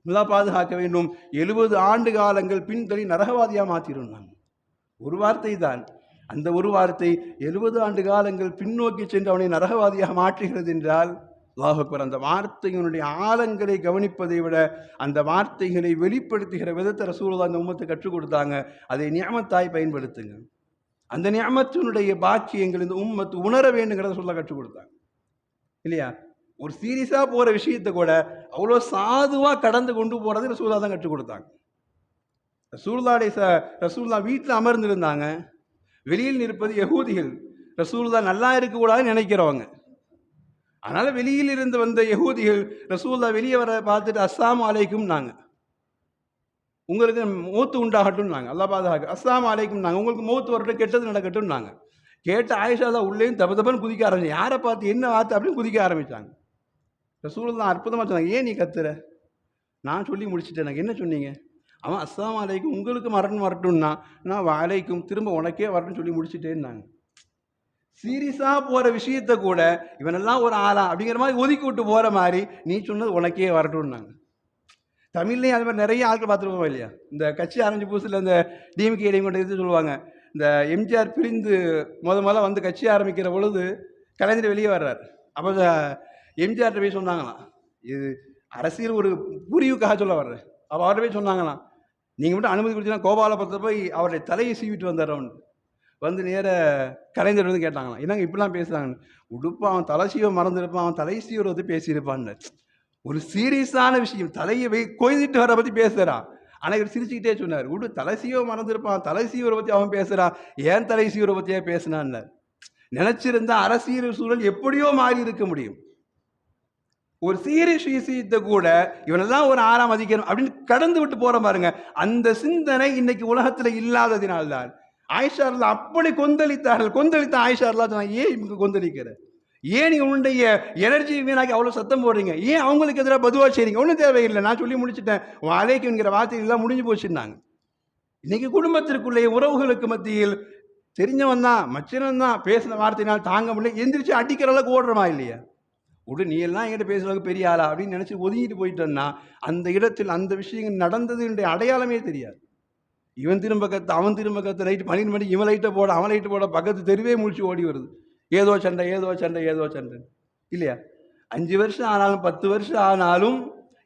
நல்லா பாதுகாக்க வேண்டும். 70 ஆண்டு காலங்கள் பின்தள்ளி நரகவாதியாக மாற்றிடும். நான் ஒரு வார்த்தை தான், அந்த ஒரு வார்த்தை 70 ஆண்டு காலங்கள் பின்னோக்கி சென்று அவனை நரகவாதியாக மாற்றுகிறது என்றால் அல்லாஹ் அக்பர். அந்த வார்த்தையினுடைய ஆழங்களை கவனிப்பதை விட அந்த வார்த்தைகளை வெளிப்படுத்துகிற விதத்தை ரசூலுல்லாஹ் அந்த உம்மத்தை கற்றுக் கொடுத்தாங்க. அதை நிஅமத்தாய் பயன்படுத்துங்க. அந்த நிஅமத்தினுடைய பாக்கியங்கள் இந்த உம்மத்து உணர வேண்டுங்கிறத சொல்ல கற்றுக் கொடுத்தாங்க இல்லையா? ஒரு சீரியஸாக போகிற விஷயத்தை கூட அவ்வளோ சாதுவாக கடந்து கொண்டு போகிறது ரசூலுல்லாஹ் தான் கற்றுக் கொடுத்தாங்க. ரசூலுல்லாஹ் வீட்டில் அமர்ந்திருந்தாங்க. வெளியில் நிற்பது யகூதிகள். ரசூலுல்லாஹ் நல்லா இருக்கக்கூடாதுன்னு நினைக்கிறவங்க. அதனால் வெளியில் இருந்து வந்த யகூதிகள் ரசூலுல்லாஹ் வெளியே வர பார்த்துட்டு அஸ்ஸலாமு அலைக்கும் நாங்க, உங்களுக்கு மௌத்து உண்டாகட்டும் நாங்கள், அல்லாஹ் பாதுகாக்க, அஸ்ஸலாமு அலைக்கும் நாங்கள், உங்களுக்கு மௌத்து வரட்டும், கெட்டது நடக்கட்டும் நாங்கள். கேட்ட ஆயிஷா தான் உள்ளேயும் தபன்னு குதிக்க ஆரம்பிச்சு, யாரை பார்த்து என்ன வார்த்தை அப்படின்னு குதிக்க ஆரம்பித்தாங்க. ரசூலுல்லாஹ் அற்புதமாக சொன்னாங்க. ஏன் நீ கத்துற? நான் சொல்லி முடிச்சுட்டேன். எனக்கு என்ன சொன்னீங்க? அவன் அஸ்ஸலாமு அலைக்கும் உங்களுக்கு மரணம் வரட்டும்னா, நான் வாழைக்கும் திரும்ப உனக்கே வரட்டும்னு சொல்லி முடிச்சுட்டேன்னாங்க. சீரியஸாக போகிற விஷயத்த கூட இவனெல்லாம் ஒரு ஆளா அப்படிங்கிற மாதிரி ஒதுக்கி விட்டு போகிற மாதிரி நீ சொன்னது உனக்கே வரட்டும்னாங்க. தமிழ்லேயும் அது மாதிரி நிறைய ஆட்கள் பார்த்துருப்போம் இல்லையா? இந்த கட்சி ஆரம்பிச்ச புதுசில் இந்த டிஎம்கே கொண்டு இது சொல்லுவாங்க. இந்த எம்ஜிஆர் பிரிந்து முதல்ல வந்து கட்சி ஆரம்பிக்கிற பொழுது கலைஞர் வெளியே வர்றார். அப்போ எம்ஜிஆர்கிட்ட போய் சொன்னாங்களாம், இது அரசியல் ஒரு புரிவுக்காக சொல்ல வர்றேன். அப்போ அவர்கிட்ட போய் சொன்னாங்களாம், நீங்கள் மட்டும் அனுமதி கொடுத்தீங்கன்னா கோபாலபுரத்தில் போய் அவருடைய தலையை சீவிட்டு வந்தார். அவன் வந்து நேர கலைஞர் வந்து கேட்டாங்களாம், என்னங்க இப்படிலாம் பேசுகிறாங்க? உடுப்பான், அவன் தலை சீவை மறந்துருப்பான், அவன் தலை சீவரை வந்து பேசியிருப்பான்னு. ஒரு சீரியஸான விஷயம், தலையை கொய்திட்டு வர பற்றி பேசுகிறான். ஆனால் இவர் சிரிச்சுக்கிட்டே சொன்னார், விடு, தலை சீவை மறந்துருப்பான், தலை சீவரை பற்றி அவன் பேசுகிறான், ஏன் தலை சீவரை பற்றியே பேசினான்னு. நினச்சிருந்தா அரசியல் சூழல் எப்படியோ மாறி இருக்க முடியும். ஒரு சீரியஸ் விஷயத்தை கூட இவனெல்லாம் ஒரு ஆறாம் அதிகாரம் அப்படின்னு கடந்து விட்டு போற பாருங்க. அந்த சிந்தனை இன்னைக்கு உலகத்தில் இல்லாததினால்தான் ஆயிஷா ரலியல்லாஹு அப்படி கொந்தளித்தார்கள். கொந்தளித்த ஆயிஷா ரலியல்லாஹு, ஏன் இவங்க கொந்தளிக்கிற? ஏன் நீங்க உன்னுடைய எனர்ஜி வீணாக்கி அவ்வளோ சத்தம் போடுறீங்க? ஏன் அவங்களுக்கு எதிராக பதுவா செய்றீங்க? ஒன்றும் தேவையில்லை, நான் சொல்லி முடிச்சுட்டேன், வாழைக்கு என்கிற வார்த்தை எல்லாம் முடிஞ்சு போச்சுன்னாங்க. இன்னைக்கு குடும்பத்திற்குள்ளே உறவுகளுக்கு மத்தியில் தெரிஞ்சவன் தான் மச்சனன் தான் பேசின வார்த்தையினால் தாங்க முடியல, எந்திரிச்சு அடிக்கிற அளவுக்கு ஓடுறமா இல்லையா? விடு, நீ எல்லாம் என்கிட்ட பேசுறதுக்கு பெரிய ஆளா அப்படின்னு நினச்சி ஒதுங்கிட்டு போயிட்டோன்னா அந்த இடத்தில் அந்த விஷயங்கள் நடந்ததுடைய அடையாளமே தெரியாது. இவன் திரும்ப கத்து, அவன் திரும்ப கத்து, லைட்டு 12 மணிக்கு இவன் லைட்டை போட, அவன் லைட்டு போட, பக்கத்து தெருவே முடிச்சு ஓடி வருது. ஏதோ சண்டை ஏதோ சண்டை ஏதோ சண்டை இல்லையா? 5 வருஷம் ஆனாலும் 10 வருஷம் ஆனாலும்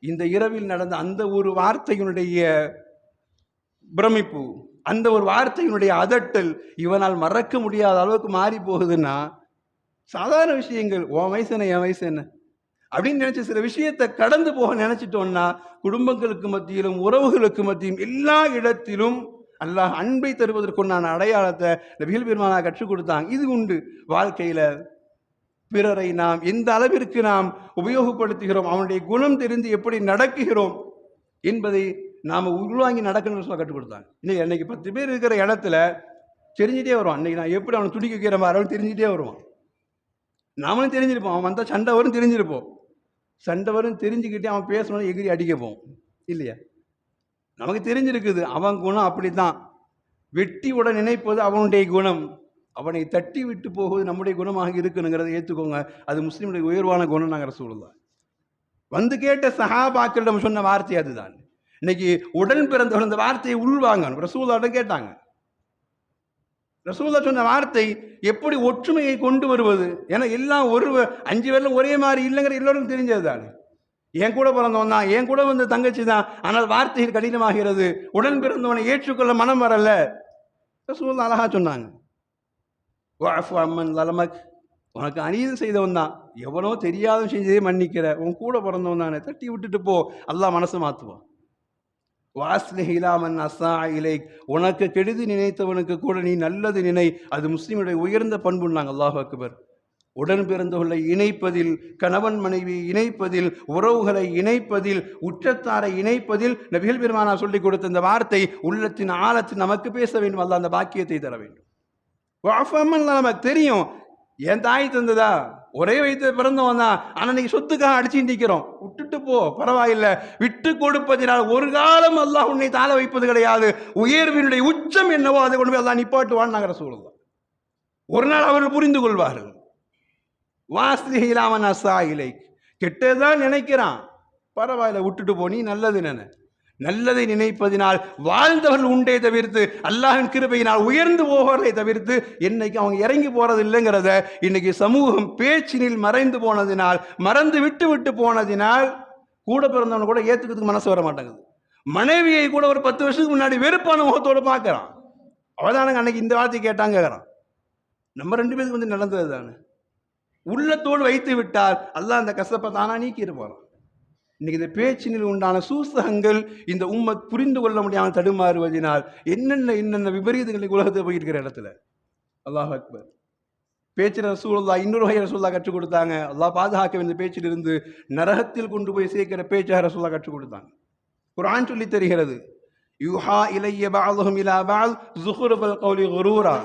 இந்த இரவில் நடந்த அந்த ஒரு வார்த்தையினுடைய பிரமிப்பு, அந்த ஒரு வார்த்தையினுடைய அதட்டல் இவனால் மறக்க முடியாத அளவுக்கு மாறி போகுதுன்னா சாதாரண விஷயங்கள், உன் வயசு என்ன, என் வயசு என்ன அப்படின்னு நினைச்ச சில விஷயத்தை கடந்து போக நினைச்சிட்டோம்னா குடும்பங்களுக்கு மத்தியிலும் உறவுகளுக்கு மத்தியும் எல்லா இடத்திலும் அல்லாஹ் அன்பை தருவதற்குண்டான அடையாளத்தை நபிகள் பெருமானா கற்றுக் கொடுத்தாங்க. இது உண்டு வாழ்க்கையில. பிறரை நாம் எந்த அளவிற்கு நாம் உபயோகப்படுத்துகிறோம், அவனுடைய குணம் தெரிந்து எப்படி நடக்குகிறோம் என்பதை நாம் உள்வாங்கி நடக்கணும்னு சொல்ல கற்றுக் கொடுத்தாங்க. இன்னைக்கு அன்னைக்கு 10 பேர் இருக்கிற இடத்துல தெரிஞ்சுட்டே வருவான். அன்னைக்கு நான் எப்படி அவனை துடிக்க வைக்கிற மாதிரி தெரிஞ்சுட்டே வருவான். நாமளும் தெரிஞ்சிருப்போம். அவன் வந்தால் சண்டை வரும் தெரிஞ்சிருப்போம். சண்டை வரும் தெரிஞ்சுக்கிட்டே அவன் பேசணும்னு எகிரி அடிக்க போவோம் இல்லையா? நமக்கு தெரிஞ்சிருக்குது அவன் குணம் அப்படித்தான். வெட்டி உட நினைப்பது அவனுடைய குணம், அவனை தட்டி விட்டு போவது நம்முடைய குணமாக இருக்கணுங்கிறத ஏற்றுக்கோங்க. அது முஸ்லீமுடைய உயர்வான குணம். நாங்கள் ரசூலுல்லாஹ் வந்து கேட்ட சஹாபாக்களிடம் சொன்ன வார்த்தை அதுதான். இன்னைக்கு உடன் பிறந்தவர்கள் அந்த வார்த்தையை உள்வாங்க ரசூலுல்லாஹ்விடம் கேட்டாங்க. ரசூலுல்லாஹ் சொன்ன வார்த்தை எப்படி ஒற்றுமையை கொண்டு வருவது. ஏன்னா எல்லாம் 5 பேர்ல ஒரே மாதிரி இல்லைங்கிற எல்லோருக்கும் தெரிஞ்சது தானே. என் கூட பிறந்தவன் தான், என் கூட வந்த தங்கச்சி தான், ஆனால் வார்த்தைகள் கடினமாகிறது, உடன் பிறந்தவனை ஏற்றுக்கொள்ள மனம் வரல. ரசூலுல்லாஹ் அழகா சொன்னாங்க, வஅஃபு அம்மன் ஸலமக், உனக்கு அநீதம் செய்தவன் தான், எவனோ தெரியாத செஞ்சதே மன்னிக்கிற, உன் கூட பிறந்தவன் தானே, தட்டி விட்டுட்டு போ, அல்லாஹ் மனசை மாற்றுவான். வாஸ்லிஹ் இலா மன் அஸா இலைக், உனக்கு கெடுதி நினைத்தவனுக்கு கூட நீ நல்லது நினை. அது முஸ்லிமுடைய உயர்ந்த பண்புன்னாங்க. அல்லாஹ் அக்பர். உடன் பிறந்தவர்களை இணைப்பதில், கணவன் மனைவி இணைப்பதில், உறவுகளை இணைப்பதில், உற்றத்தாரை இணைப்பதில் நபிகள் பெருமானார் சொல்லிக் கொடுத்த இந்த வார்த்தை உள்ளத்தின் ஆழத்தில் நமக்கு பேச வேண்டும். அல்லாஹ் அந்த பாக்கியத்தை தர வேண்டும். நமக்கு தெரியும் என் தாய் தந்ததா, ஒரே வயிற்று பிறந்தவன் தான், ஆனால் இன்னைக்கு சொத்துக்காக அடிச்சு நிற்கிறோம். விட்டுட்டு போ, பரவாயில்லை. விட்டு கொடுப்பதினால் ஒரு காலம் அல்லாஹ் உன்னை தாழ வைப்பது கிடையாது. உயர்வினுடைய உச்சம் என்னவோ அதை கொண்டு போய் அல்லாஹ் நிப்பாட்டுவான்னு நாங்கள் சொல்லுவோம். ஒரு நாள் அவர்கள் புரிந்து கொள்வார்கள். வாஸ்லிஹ் இலா மன் அஸா இலைக், கெட்டதான் நினைக்கிறான், பரவாயில்ல விட்டுட்டு போ, நீ நல்லது நினை. நல்லதை நினைப்பதினால் வாழ்ந்தவர்கள் உண்டே தவிர்த்து அல்லாஹ்வின் கிருபையினால் உயர்ந்து போவதை தவிர்த்து என்னைக்கு அவங்க இறங்கி போறது இல்லைங்கிறத இன்னைக்கு சமூகம் பேச்சினில் மறைந்து போனதினால், மறந்து விட்டு விட்டு போனதினால் கூட பிறந்தவனை கூட ஏத்துக்கிறதுக்கு மனசு வர மாட்டேங்குது. மனைவியை கூட ஒரு 10 வருஷத்துக்கு முன்னாடி வெறுப்பான முகத்தோடு பார்க்கறான். அவதானங்க அன்னைக்கு இந்த வார்த்தை கேட்டாங்க கேட்கறான். நம்ம 2 பேருக்கு வந்து நடந்தது தானே. உள்ளத்தோடு வைத்து விட்டால் அல்லாஹ் அந்த கசப்பை தானா நீக்கிட்டு போறான். இன்னைக்கு இந்த பேச்சினில் உண்டான சூசகங்கள் இந்த உம்மத் புரிந்து கொள்ள முடியாமல் தடுமாறுவதனால் என்னென்ன விபரீதங்களை உலகத்தை போயிருக்கிற இடத்துல. அல்லாஹ் அக்பர். பேச்சில் ரசூலுல்லாஹ் இன்னொரு வகை ரசூலுல்லாஹ் கற்றுக் கொடுத்தாங்க. அல்லாஹ் பாதுகாக்க வேண்டிய பேச்சிலிருந்து நரகத்தில் கொண்டு போய் சேர்க்கிற பேச்சாக ரசூலுல்லாஹ் கற்றுக் கொடுத்தாங்க. குர்ஆன் சொல்லி தருகிறது, யூஹா இலைய பஅதுஹும் இலா பஅத் ஸுஹ்ருஃபல் கௌலி குரூரா.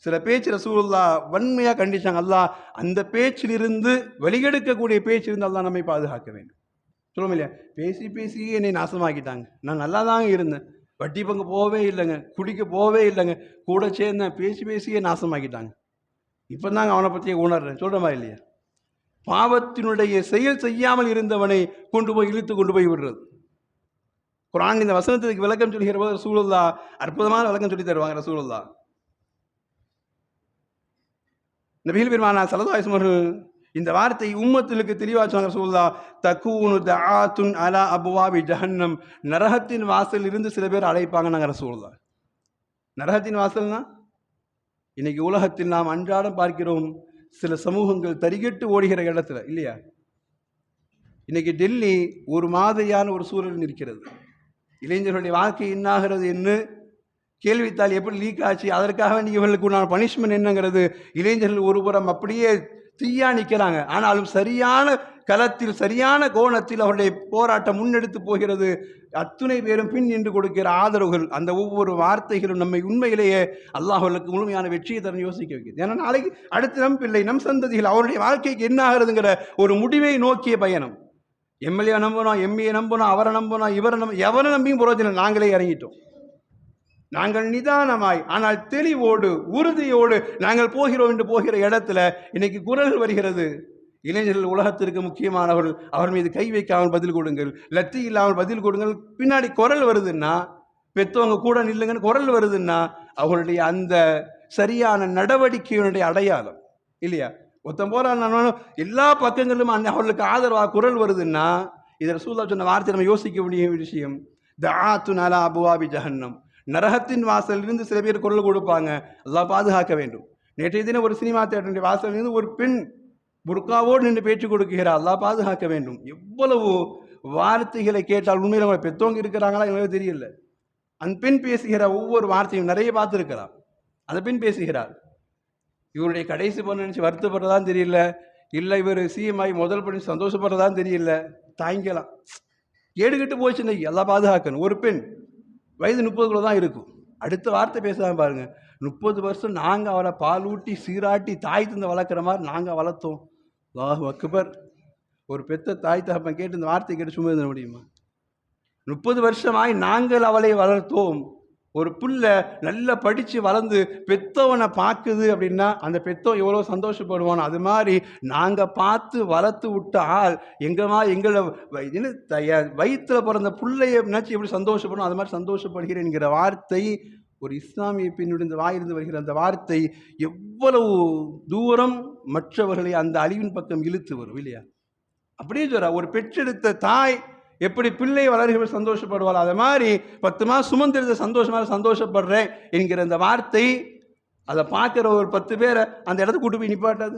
சில பேச்சு ரசூலுல்லாஹ் வன்மையாக கண்டிச்சாங்க. அல்லாஹ் அந்த பேச்சிலிருந்து வெளியெடுக்கக்கூடிய பேச்சிலிருந்து அல்லாஹ் நம்மை பாதுகாக்க வேண்டும். சொல்லுவோம் இல்லையா, பேசி பேசியே என்னை நாசமாக்கிட்டாங்க, நான் நல்லா தாங்க இருந்தேன், வட்டி பங்கு போகவே இல்லைங்க, குடிக்க போகவே இல்லைங்க, கூட சேர்ந்தேன், பேசி பேசியே நாசமாக்கிட்டாங்க, இப்போ தாங்க அவனை பற்றியே உணர்றேன். சொல்கிறமா இல்லையா? பாவத்தினுடைய செயல் செய்யாமல் இருந்தவனை கொண்டு போய் இழுத்து கொண்டு போய் விடுறது. குர்ஆன் இந்த வசனத்துக்கு விளக்கம் சொல்கிற போது ரசூலுல்லாஹ் அற்புதமான விளக்கம் சொல்லி தருவாங்க. ரசூலுல்லாஹ் நபிகள் பெருமானார் ஸல்லல்லாஹு அலைஹி வஸல்லம் இந்த வார்த்தை உம்மத்துக்கு தெளிவாக சொன்னாங்க. ரசூலுல்லாஹ் தகூனு தஆத்துன் அலா அப்வாபி ஜஹன்னம், நரகத்தின் வாசல் இருந்து சில பேர் அழைப்பாங்க. நாங்கள் ரசூலுல்லாஹ் நரகத்தின் வாசல்னா இன்னைக்கு உலகத்தில் நாம் அன்றாடம் பார்க்கிறோம். சில சமூகங்கள் தரிகட்டு ஓடுகிற இடத்துல இல்லையா? இன்னைக்கு டெல்லி ஒரு மாதிரியான ஒரு சூழல் இருக்கிறது. இளைஞர்களுடைய வாழ்க்கை என்னாகிறது என்று கேள்வித்தாள் எப்படி லீக் ஆச்சு, அதற்காக இவர்களுக்கு உண்டான பனிஷ்மெண்ட் என்னங்கிறது இளைஞர்கள் ஒருபுறம் அப்படியே தீயா நிற்கிறாங்க. ஆனாலும் சரியான களத்தில் சரியான கோணத்தில் அவருடைய போராட்டம் முன்னெடுத்து போகிறது. அத்துணை பேரும் பின் நின்று கொடுக்கிற ஆதரவுகள், அந்த ஒவ்வொரு வார்த்தைகளும் நம்மை உண்மையிலேயே அல்லாஹ்வுக்கு முழுமையான வெற்றியை தர யோசிக்க வைக்கிறது. ஏன்னா நாளைக்கு அடுத்து நம் பிள்ளை, நம் சந்ததிகள் அவருடைய வாழ்க்கைக்கு என்ன ஆகிறதுங்கிற ஒரு முடிவை நோக்கிய பயணம். எம்எல்ஏ நம்பணும், எம்ஏ நம்பணும், அவரை நம்பணும், இவரை எவரை நம்பியும் புரோஜனம். நாங்களே இறங்கிட்டோம். நாங்கள் நிதானமாய் ஆனால் தெளிவோடு உறுதியோடு நாங்கள் போகிறோம் என்று போகிற இடத்துல இன்னைக்கு குரல்கள் வருகிறது. இளைஞர்கள் உலகத்திற்கு முக்கியமானவர்கள், அவர் மீது கை வைக்காமல் பதில் கொடுங்கள், லத்தி இல்லாமல் பதில் கொடுங்கள். பின்னாடி குரல் வருதுன்னா, பெற்றவங்க கூட நில்லுங்கன்னு குரல் வருதுன்னா அவர்களுடைய அந்த சரியான நடவடிக்கையினுடைய அடையாளம் இல்லையா? ஒருத்தன் போறான் எல்லா பக்கங்களிலும் அவர்களுக்கு ஆதரவாக குரல் வருதுன்னா, இதை ரசூலுல்லாஹ் சொன்ன வார்த்தை நம்ம யோசிக்க வேண்டிய விஷயம். தஆத்துன் அலா அப்வாபி ஜஹன்னம், நரகத்தின் வாசலிலிருந்து சில பேர் குரல் கொடுப்பாங்க. அல்லாஹ் பாதுகாக்க வேண்டும். நேற்றைய தினம் ஒரு சினிமா தியேட்டருடைய வாசலிலிருந்து ஒரு பெண் புர்காவோடு நின்று பேச்சு கொடுக்கிறார். அல்லாஹ் பாதுகாக்க வேண்டும். எவ்வளவு வார்த்தைகளை கேட்டால் உண்மையில் அவங்க பெற்றவங்க இருக்கிறாங்களா எங்களுக்கு தெரியல. அந்த பெண் பேசுகிற ஒவ்வொரு வார்த்தையும் நிறைய பார்த்துருக்கலாம். அந்த பெண் பேசுகிறார், இவருடைய கடைசி பொண்ணு நினச்சி வருத்தப்படுறதான்னு தெரியல, இல்லை இவர் சிஎம் ஆகி முதல் பண்ணி சந்தோஷப்படுறதான்னு தெரியல, தாங்கிக்கலாம். கேடுகிட்டு போச்சு இன்னைக்கு. எல்லாம் பாதுகாக்கணும். ஒரு பெண் வயது 30 தான் இருக்கும். அடுத்த வார்த்தை பேசலாம் பாருங்க, 30 வருஷம் நாங்கள் அவளை பால் ஊட்டி சீராட்டி தாய் தந்தை வளர்க்குற மாதிரி நாங்கள் வளர்த்தோம். அல்லாஹு அக்பர். ஒரு பெத்த தாய் தகப்பன் கேட்டு இந்த வார்த்தை கேட்டு சும்மா இருந்த முடியுமா? 30 வருஷமாய் நாங்கள் அவளை வளர்த்தோம். ஒரு புள்ள நல்லா படித்து வளர்ந்து பெத்தவனை பார்க்குது அப்படின்னா அந்த பெத்தவன் எவ்வளோ சந்தோஷப்படுவானோ அது மாதிரி நாங்கள் பார்த்து வளர்த்து விட்ட ஆள் எங்களை வயிற்றில் பிறந்த பிள்ளைய நினச்சி எப்படி சந்தோஷப்படும் அது மாதிரி சந்தோஷப்படுகிறேன்கிற வார்த்தை ஒரு இஸ்லாமிய பெண்ணுடைய வாயிலிருந்து வருகிற அந்த வார்த்தை எவ்வளவு தூரம் மற்றவர்களை அந்த அழிவின் பக்கம் இழுத்து வரும் இல்லையா? அப்படியே சொல்ற ஒரு பெற்றெடுத்த தாய் எப்படி பிள்ளை வளர்கிற சந்தோஷப்படுவாள் அது மாதிரி 10 மாதம் சுமந்திருந்த சந்தோஷமாக சந்தோஷப்படுறேன் என்கிற அந்த வார்த்தை அதை பார்க்குற ஒரு 10 பேரை அந்த இடத்துக்கு கூட்டு போய் நிப்பாட்டாது.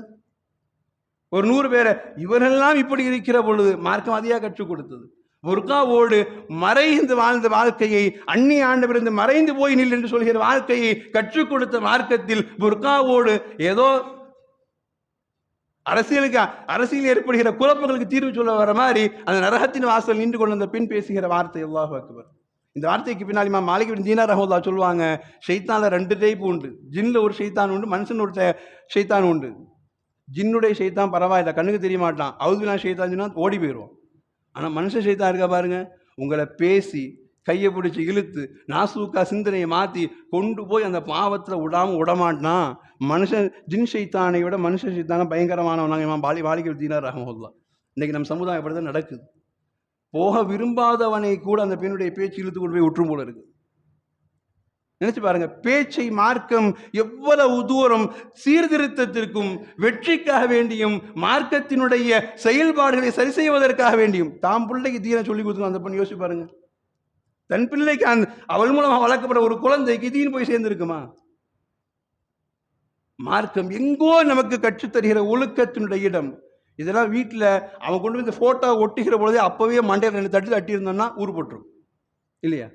ஒரு 100 பேரை இவரெல்லாம் இப்படி இருக்கிற பொழுது மார்க்கம் அதிகம் கற்றுக் கொடுத்தது. புர்காவோடு மறைந்து வாழ்ந்த வாழ்க்கையை அந்நிய ஆண்டவரிலிருந்து மறைந்து போய் நில் என்று சொல்கிற வாழ்க்கையை கற்றுக் கொடுத்த மார்க்கத்தில் புர்காவோடு ஏதோ அரசியல் ஏற்படுகிற குழப்பங்களுக்கு தீர்வு சொல்ல வர மாதிரி அந்த நரகத்தின் வாசல் நின்று கொண்டு அந்த பெண் பேசுகிற வார்த்தை அல்லாஹ் அக்பர். இந்த வார்த்தைக்கு பின்னாடி மாலிக் பின் தீனார் ரஹ்மத்துல்லாஹ் சொல்லுவாங்க, ஷைத்தான்ல 2 டைப் உண்டு. ஜின்ல ஒரு ஷைத்தான் உண்டு, மனுஷன் ஒரு ஷைத்தான் உண்டு. ஜின்னுடைய ஷைத்தான் பரவாயில்ல, கண்ணுக்கு தெரிய மாட்டான், அவுதுபில்லா ஷைத்தான் சொன்னா ஓடி போயிடுவோம். ஆனால் மனுஷன் ஷைத்தான் இருக்கா பாருங்க, உங்களை பேசி கையை பிடிச்சி இழுத்து நாசூக்கா சிந்தனையை மாற்றி கொண்டு போய் அந்த பாவத்தில் விடமாட்டான். மனுஷன் ஜின் ஷைத்தானை விட மனுஷன் ஷைத்தான பயங்கரமானவனாங்க இமாம் மாலிக் பின் தீனார் ரஹ்மத்துல்லாஹ். இன்றைக்கி நம்ம சமுதாயம் அப்படி தான் நடக்குது. போக விரும்பாதவனை கூட அந்த பெண்ணுடைய பேச்சு இழுத்து கொண்டு போய் விட்டுரும் போல இருக்குது. நினைச்சு பாருங்க, பேச்சை மார்க்கம் எவ்வளவு தூரம் சீர்திருத்தத்திற்கும் வெற்றிக்காக வேண்டியும் மார்க்கத்தினுடைய செயல்பாடுகளை சரி செய்வதற்காக வேண்டியும் தாம் பிள்ளைக்கு தீன சொல்லி கொடுத்து அந்த பண்ணி யோசிச்சு பாருங்க. தன் பிள்ளைக்கு அவள் மூலமாக வளர்க்கப்பட ஒரு குழந்தைக்கு தீன் போய் சேர்ந்திருக்குமா? மார்க்கம் எங்கோ நமக்கு கற்றுத்தருகிற ஒழுக்கத்தினுடைய இடம். இதெல்லாம் வீட்டில் அவன் கொண்டு வந்து ஃபோட்டோ ஒட்டுகிற பொழுதே அப்போவே மண்டையில் 2 தட்டு தட்டியிருந்தோம்னா ஊர் போட்டுரும் இல்லையா?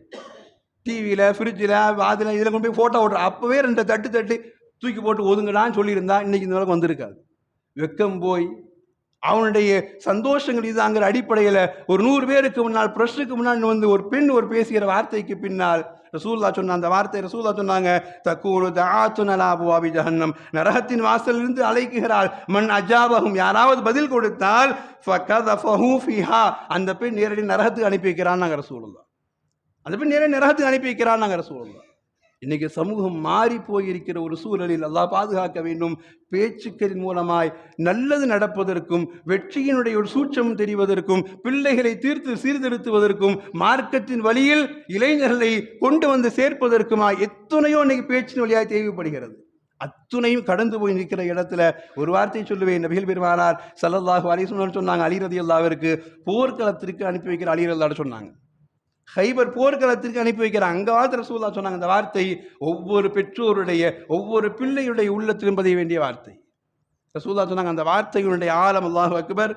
டிவியில் ஃப்ரிட்ஜில் வாதில் இதில் கொண்டு போய் ஃபோட்டோ ஓட்டுற அப்போவே 2 தட்டு தட்டி தூக்கி போட்டு ஒதுங்கடான்னு சொல்லியிருந்தா இன்றைக்கி இந்த அளவுக்கு வந்திருக்காது. வெக்கம் போய் அவனுடைய சந்தோஷங்கள் இதுங்கிற அடிப்படையில் ஒரு 100 பேருக்கு முன்னால் பிரஷருக்கு முன்னாடி வந்து ஒரு பெண் ஒரு பேசுகிற வார்த்தைக்கு பின்னால் ரசூலுல்லாஹ் சொன்ன அந்த வார்த்தை ரசூலுல்லாஹ் சொன்னாங்க, தக்கூனு தஆத்துன் அலா அப்வாபி ஜஹன்னம், நரகத்தின் வாசலிலிருந்து அழைக்கிறாள். மன் அஜாபஹும், யாராவது பதில் கொடுத்தால் ஃபகதஃபஹு ஃபீஹா, அந்த பெண் நேரடி நரகத்துக்கு அனுப்பி வைக்கிறான் ரசூலுல்லாஹ். அந்த பெண் நேரடி நரகத்துக்கு அனுப்பி வைக்கிறான் ரசூலுல்லாஹ். இன்னைக்கு சமூகம் மாறி போயிருக்கிற ஒரு சூழலில் அல்லாஹ் பாதுகாக்க வேண்டும். பேச்சுக்களின் மூலமாய் நல்லது நடப்பதற்கும் வெற்றியினுடைய ஒரு சூட்சம் தெரிவதற்கும் பிள்ளைகளை சீர்திருத்துவதற்கும் மார்க்கத்தின் வழியில் இளைஞர்களை கொண்டு வந்து சேர்ப்பதற்குமாய் எத்தனையோ இன்னைக்கு பேச்சின் வழியாக தேவைப்படுகிறது. அத்துணையும் கடந்து போய் நிற்கிற இடத்துல ஒரு வார்த்தை சொல்லுவேன். நபிகள் பெருமானார் ஸல்லல்லாஹு அலைஹி வஸல்லம் சொன்னாங்க, அலி ரலியல்லாஹுவிற்கு போர்க்களத்திற்கு அனுப்பி வைக்கிற அலி ரலியல்லாஹு சொன்னாங்க. ஹைபர் போர்க்களத்திற்கு அனுப்பி வைக்கிறாங்க. அங்கே வார்த்தை ரசூலுல்லாஹ் சொன்னாங்க, அந்த வார்த்தை ஒவ்வொரு பெற்றோருடைய ஒவ்வொரு பிள்ளையுடைய உள்ளத்திலும் பதிய வேண்டிய வார்த்தை. ரசூலுல்லாஹ் சொன்னாங்க, அந்த வார்த்தைகளுடைய ஆலம் அல்லாஹு அக்பர்,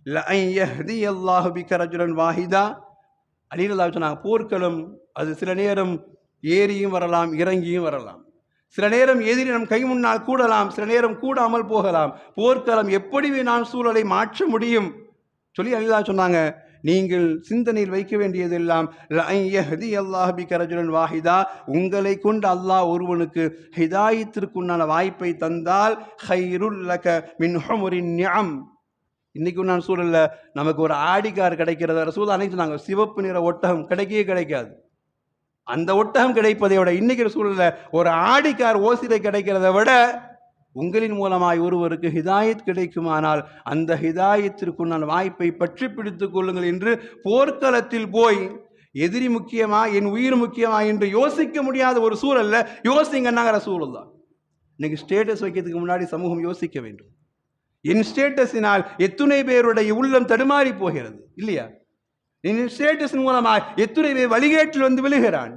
லஅன் யஹ்தியல்லாஹு பிக ரஜுலன் வாஹிதா. அலி ரலியல்லாஹு சொன்னாங்க, போர்க்களம் அது சில நேரம் ஏறியும் வரலாம் இறங்கியும் வரலாம், சில நேரம் எதிரி நம் கை முன்னால் கூடலாம், சில நேரம் கூடாமல் போகலாம். போர்க்களம் எப்படி நான் சூழலை மாற்ற முடியும் சொல்லி அலி ரலியல்லாஹு சொன்னாங்க, நீங்கள் சிந்தனையில் வைக்க வேண்டியதெல்லாம் லஅன் யஹ்தியல்லாஹு பிக ரஜுலன் வாஹிதா, உங்களை கொண்டு அல்லாஹ் ஒருவனுக்கு ஹிதாயத்திற்குண்டான வாய்ப்பை தந்தால் ஹைருல் லக மின் ஹுமுரின் நிஅம். இன்னைக்கு நான் சூழல்ல நமக்கு ஒரு ஆடி கார் கிடைக்கிறத ரசூலுல்லாஹ் அன்னைக்கு சொன்னாங்க, சிவப்பு நிற ஒட்டகம் கிடைக்கவே கிடைக்காது. அந்த ஒட்டகம் கிடைப்பதை விட இன்னைக்கு சூழல்ல ஒரு ஆடி கார் ஓசிரை கிடைக்கிறத விட உங்களின் மூலமாய் ஒருவருக்கு ஹிதாயத் கிடைக்குமானால் அந்த ஹிதாயத்திற்குண்டான வாய்ப்பை பற்றி பிடித்துக் கொள்ளுங்கள் என்று போர்க்களத்தில் போய் எதிரி முக்கியமா என் உயிர் முக்கியமா என்று யோசிக்க முடியாத ஒரு சூழல்ல யோசிங்கன்னாங்க ரசூலுல்லாஹ். இன்னைக்கு ஸ்டேட்டஸ் வைக்கிறதுக்கு முன்னாடி சமூகம் யோசிக்க வேண்டும். என் ஸ்டேட்டஸினால் எத்துணை பேருடைய உள்ளம் தடுமாறி போகிறது இல்லையா? என் ஸ்டேட்டஸின் மூலமாக எத்துணை பேர் வழிகேட்டில் வந்து விழுகிறான்.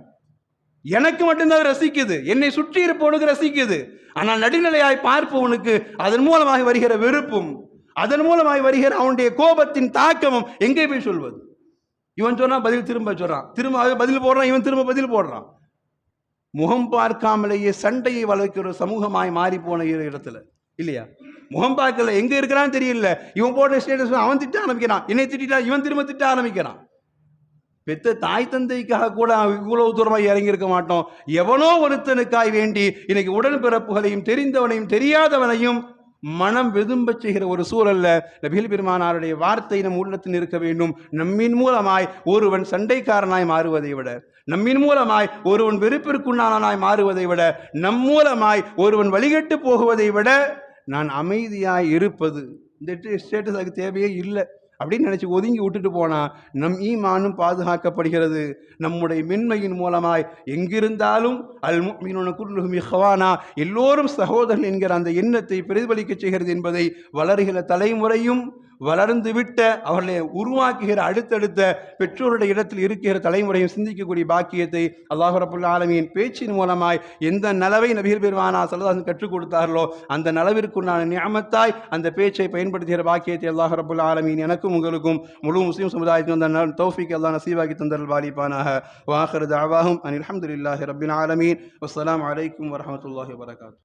எனக்கு மட்டும்தான் ரசிக்குது, என்னை சுற்றி இருப்பவனுக்கு ரசிக்குது. ஆனால் நடுநிலையாய் பார்ப்பவனுக்கு அதன் மூலமாக வருகிற வெறுப்பும் அதன் மூலமாக வருகிற அவனுடைய கோபத்தின் தாக்கமும் எங்கே போய் சொல்வது? இவன் சொன்னா பதில் திரும்ப சொல்றான், திரும்ப பதில் போடுறான், இவன் திரும்ப பதில் போடுறான். முகம் பார்க்காமலேயே சண்டையை வளர்க்கிற சமூகமாய் மாறி போன இடத்துல இல்லையா? முகம் பார்க்கல, எங்க இருக்கிறான்னு தெரியல. இவன் போடுற ஸ்டேட்டஸ் அவன் திட்ட ஆரம்பிக்கிறான், என்னை திட்டா இவன் திரும்ப திட்ட ஆரம்பிக்கிறான். பெத்த தாய் தந்தைக்காக கூட இவ்வளவு தூரமாக இறங்கியிருக்க மாட்டோம். எவனோ ஒருத்தனுக்காய் வேண்டி இன்னைக்கு உடன்பிறப்புகளையும் தெரிந்தவனையும் தெரியாதவனையும் மனம் வெதும்ப செய்கிற ஒரு சூழல்ல நபிகள் பெருமானாருடைய வார்த்தை நம் உள்ளத்தில் இருக்க வேண்டும். நம்மின் மூலமாய் ஒருவன் சண்டைக்காரனாய் மாறுவதை விட, நம்மின் மூலமாய் ஒருவன் வெறுப்பிற்குண்டானாய் மாறுவதை விட, நம் மூலமாய் ஒருவன் வழிகட்டு போகுவதை விட நான் அமைதியாய் இருப்பது, இந்த ஸ்டேட்டஸ் அதுக்கு தேவையே இல்லை அப்படின்னு நினைச்சு ஒதுங்கி விட்டுட்டு போனா நம் ஈமானும் பாதுகாக்கப்படுகிறது. நம்முடைய மென்மையின் மூலமாய் எங்கிருந்தாலும் அல் முஃமினூன குல்லுஹும் இஹ்வானா, எல்லோரும் சகோதரர்கள் என்கிற அந்த எண்ணத்தை பிரதிபலிக்க செய்கிறது என்பதை வளர்கிற தலைமுறையும் வளர்ந்து விட்ட அவர்களை உருவாக்குகிற அடுத்தடுத்த பெற்றோருடைய இடத்தில் இருக்கிற தலைமுறையும் சிந்திக்கக்கூடிய பாக்கியத்தை அல்லாஹ் ரப்பல் ஆலமீன் பேச்சின் மூலமாய் எந்த நலவை நபிகள் பெருமானா ஸல்லல்லாஹு அலைஹி வஸல்லம் கற்றுக் கொடுத்தார்களோ அந்த நலவிற்குண்டான நிஅமத்தாய் அந்த பேச்சை பயன்படுத்துகிற பாக்கியத்தை அல்லாஹ் ரப்பல் ஆலமீன் எனக்கும் உங்களுக்கும் முழு முஸ்லிம் சமுதாயத்தின் அந்த தௌஃபீக் அல்லாஹ் நசீபாக்கி தந்தல் வாலிபானாக. வ ஆகிரு தஅவாஹும் அனில் ஹம்துலில்லாஹி ரப்பில் ஆலமீன். வஸ்ஸலாமு அலைக்கும் வரஹ்மத்துல்லாஹி வபரகாத்துஹு.